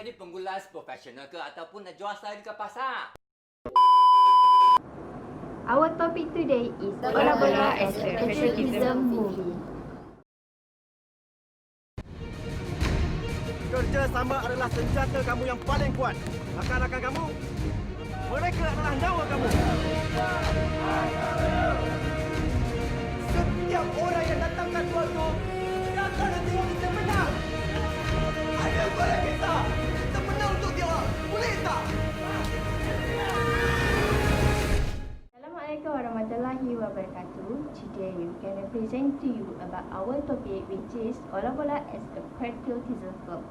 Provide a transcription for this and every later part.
jadi penggulas profesional ke ataupun nak jual sehari ke pasar? Our topic today is Bola as a Patriotism movie. Kerjasama adalah senjata kamu yang paling kuat. Rakan-rakan kamu, mereka adalah nyawa kamu. Setiap orang yang datangkan suatu, dia akan tengok kita menang. Ada bola kita menang untuk dia. Boleh tak? Assalamualaikum warahmatullahi wabarakatuh. Today we can present to you about our topic, which is Bola as a Patriotism film.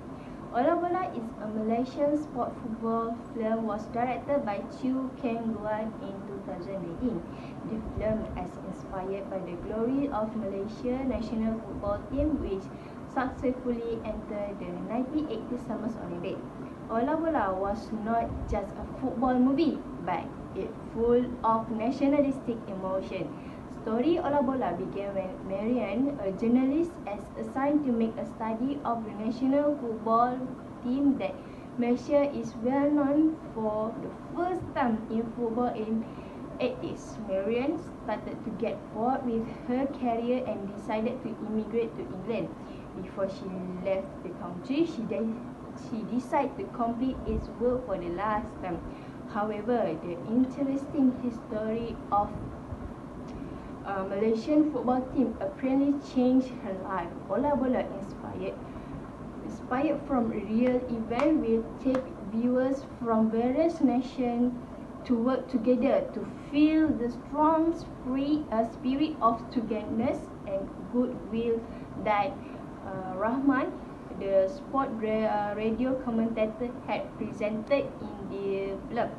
Bola is a Malaysian sport football film was directed by Chew Keng Luan in 2018. The film is inspired by the glory of Malaysia national football team, which successfully entered the 1980 Summers Olympic. Bola was not just a football movie, but it full of nationalistic emotion. Story Bola began when Marian, a journalist, is assigned to make a study of the national football team that Malaysia is well known for the first time in football in 80s. Marian started to get bored with her career and decided to immigrate to England. Before she left the country, she decided to complete its work for the last time. However, the interesting history of Malaysian football team apparently changed her life. Bola inspired from a real event, will take viewers from various nations to work together to feel the strong spirit of togetherness and goodwill that Rahman, the sport radio commentator, had presented in the film.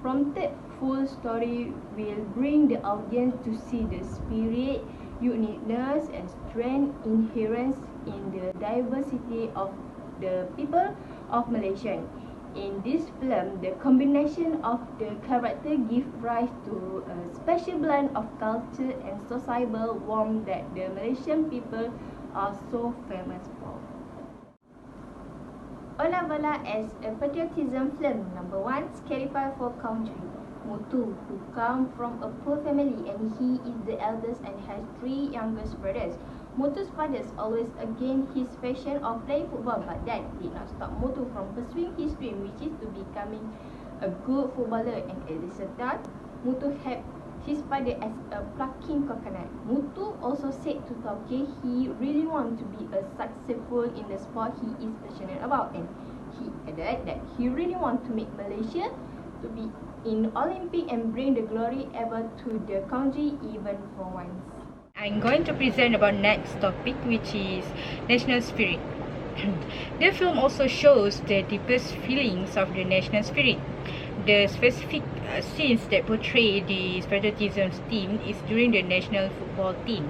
Prompted full story will bring the audience to see the spirit, uniqueness and strength inherent in the diversity of the people of Malaysia. In this film, the combination of the character gives rise to a special blend of culture and societal warmth that the Malaysian people are so famous for. Bola as a patriotism film. Number 1, sacrifice for country. Mutu, who come from a poor family and he is the eldest and has 3 youngest brothers. Mutu's fathers always against his passion of playing football, but that did not stop Mutu from pursuing his dream, which is to becoming a good footballer. And at the same time, Mutu helped his father as a plucking coconut. Mutu also said to Tauke he really wants to be a successful in the sport he is passionate about, and he added that he really wants to make Malaysia to be in Olympic and bring the glory ever to the country even for once. I'm going to present about next topic, which is national spirit. The film also shows the deepest feelings of the national spirit. The specific scenes that portray the patriotism theme is during the national football team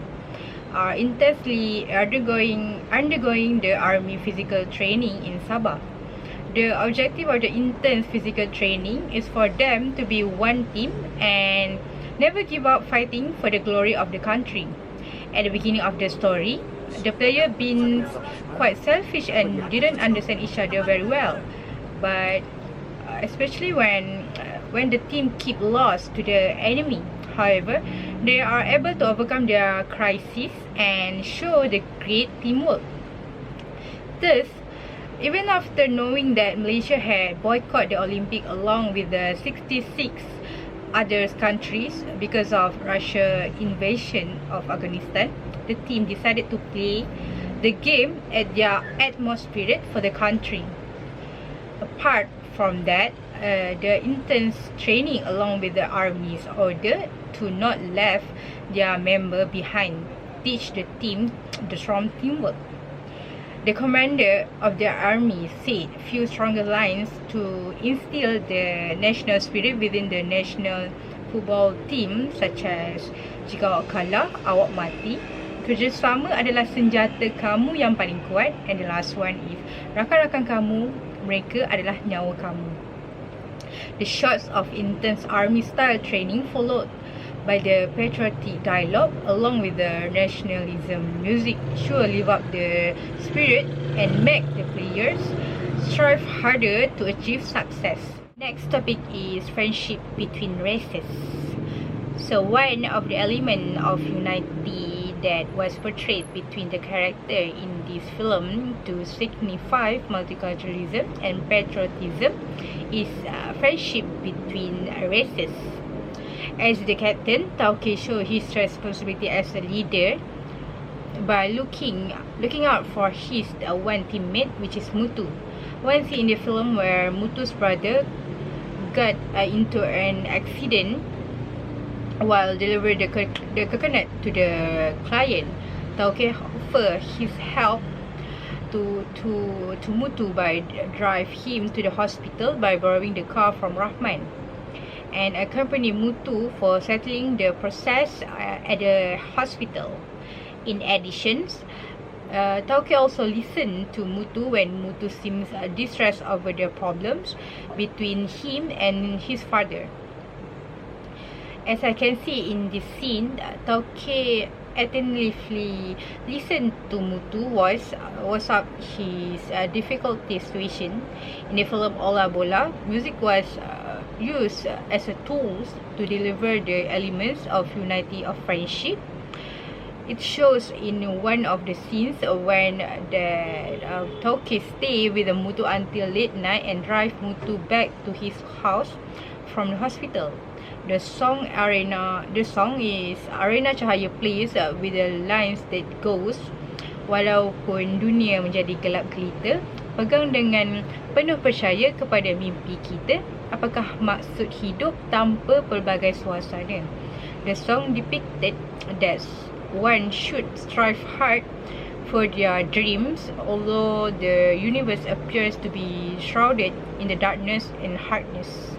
are intensely undergoing the army physical training in Sabah. The objective of the intense physical training is for them to be one team and never give up fighting for the glory of the country. At the beginning of the story, the player been quite selfish and didn't understand each other very well, but especially when the team keep lost to the enemy. However, they are able to overcome their crisis and show the great teamwork. Thus, even after knowing that Malaysia had boycotted the Olympic along with the 66 other countries because of Russia invasion of Afghanistan, the team decided to play the game at their utmost spirit for the country. Apart from that, the intense training along with the army's order to not left their member behind teach the team the strong teamwork. The commander of the army said few stronger lines to instill the national spirit within the national football team, such as jika awak kalah, awak mati. Kerjasama adalah senjata kamu yang paling kuat. And the last one is rakan-rakan kamu, mereka adalah nyawa kamu. The shots of intense army style training followed by the patriotic dialogue along with the nationalism music sure live up the spirit and make the players strive harder to achieve success. Next topic is friendship between races. So one of the elements of unity that was portrayed between the character in this film to signify multiculturalism and patriotism is friendship between races. As the captain, Tauke showed his responsibility as a leader by looking out for his one teammate, which is Mutu. One scene in the film where Mutu's brother got into an accident while delivering the coconut to the client. Tauke offered his help to Mutu by drive him to the hospital by borrowing the car from Rahman, and accompany Mutu for settling the process at the hospital. In addition, Tauke also listened to Mutu when Mutu seems distressed over the problems between him and his father. As I can see in this scene, Tauke attentively listened to Mutu voice up his difficulty situation. In the film Bola, music was used as a tool to deliver the elements of unity of friendship. It shows in one of the scenes when the Tauke stay with Mutu until late night and drive Mutu back to his house from the hospital. The song is Arena Cahaya plays with the lines that goes, walaupun dunia menjadi gelap gelita, pegang dengan penuh percaya kepada mimpi kita, apakah maksud hidup tanpa pelbagai suasana. The song depicted that one should strive hard for their dreams, although the universe appears to be shrouded in the darkness and hardness.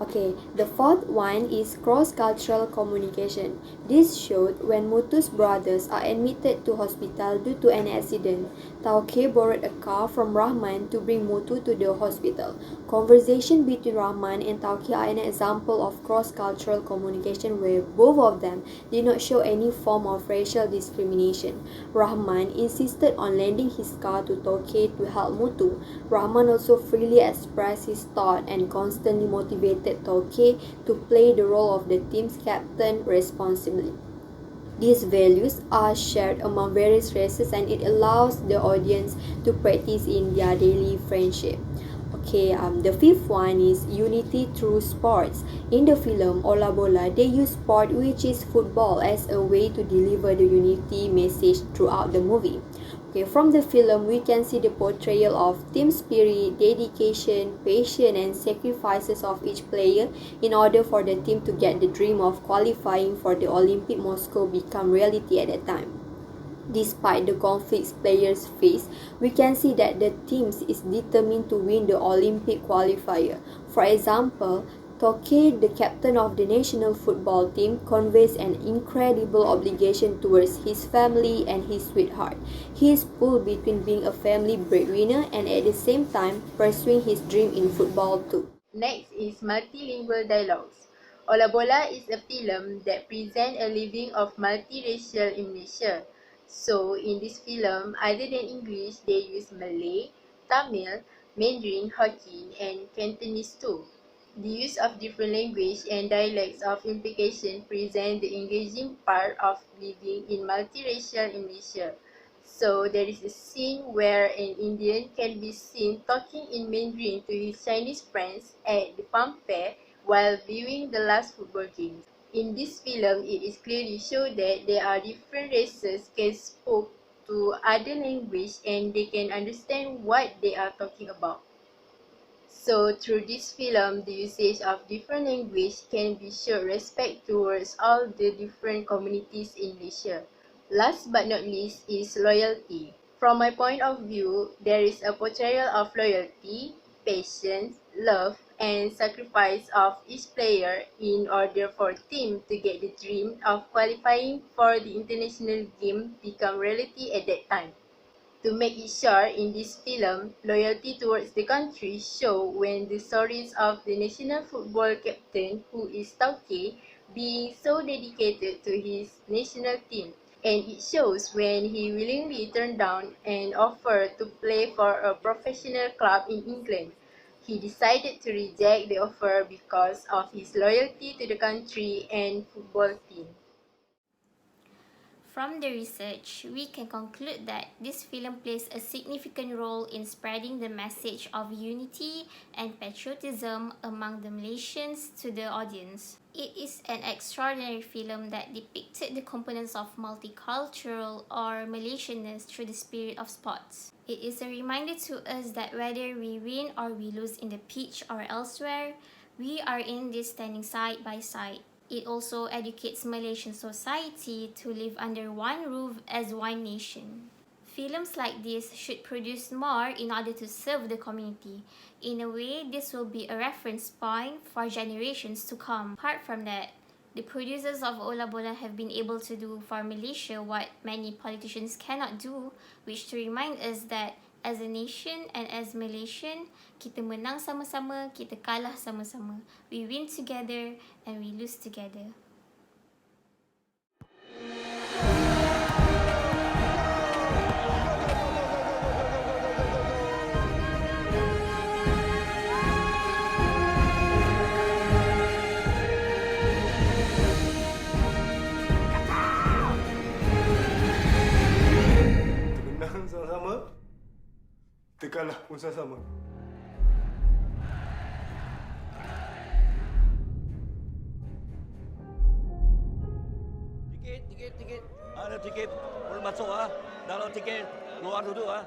Okay, the fourth one is cross-cultural communication. This showed when Mutu's brothers are admitted to hospital due to an accident. Tauke borrowed a car from Rahman to bring Mutu to the hospital. Conversation between Rahman and Tauke are an example of cross-cultural communication where both of them did not show any form of racial discrimination. Rahman insisted on lending his car to Tauke to help Mutu. Rahman also freely expressed his thought and constantly motivated Tauke to play the role of the team's captain responsibly. These values are shared among various races and it allows the audience to practice in their daily friendship. Okay, the fifth one is unity through sports. In the film Ola Bola, they use sport, which is football, as a way to deliver the unity message throughout the movie. Okay, from the film, we can see the portrayal of team spirit, dedication, patience, and sacrifices of each player in order for the team to get the dream of qualifying for the Olympic Moscow become reality at that time. Despite the conflicts players face, we can see that the team is determined to win the Olympic qualifier. For example, Tauke, the captain of the national football team, conveys an incredible obligation towards his family and his sweetheart. He is pulled between being a family breadwinner and at the same time pursuing his dream in football too. Next is multilingual dialogues. Ola Bola is a film that presents a living of multiracial in Malaysia. So in this film, other than English, they use Malay, Tamil, Mandarin, Hokkien, and Cantonese too. The use of different language and dialects of implication present the engaging part of living in multiracial in Malaysia. So there is a scene where an Indian can be seen talking in Mandarin to his Chinese friends at the pump fair while viewing the last football game. In this film, it is clearly shown that there are different races can speak to other language and they can understand what they are talking about. So through this film, the usage of different language can be shown respect towards all the different communities in Malaysia. Last but not least is loyalty. From my point of view, there is a portrayal of loyalty, patience, love, and sacrifice of each player in order for team to get the dream of qualifying for the international game become reality at that time. To make it short, in this film, loyalty towards the country show when the stories of the national football captain, who is Tauke, being so dedicated to his national team. and it shows when he willingly turned down an offer to play for a professional club in England. He decided to reject the offer because of his loyalty to the country and football team. From the research, we can conclude that this film plays a significant role in spreading the message of unity and patriotism among the Malaysians to the audience. It is an extraordinary film that depicted the components of multicultural or Malaysianness through the spirit of sports. It is a reminder to us that whether we win or we lose in the pitch or elsewhere, we are in this standing side by side. It also educates Malaysian society to live under one roof as one nation. Films like this should produce more in order to serve the community. In a way, this will be a reference point for generations to come. Apart from that, the producers of Ola Bola have been able to do for Malaysia what many politicians cannot do, which to remind us that as a nation and as Malaysian, kita menang sama-sama, kita kalah sama-sama. We win together and we lose together. Kita menang sama-sama, kita kalah pun sama-sama. Tiket. Ada tiket. Boleh masuk ah. Dalam tiket, luar duduk ah.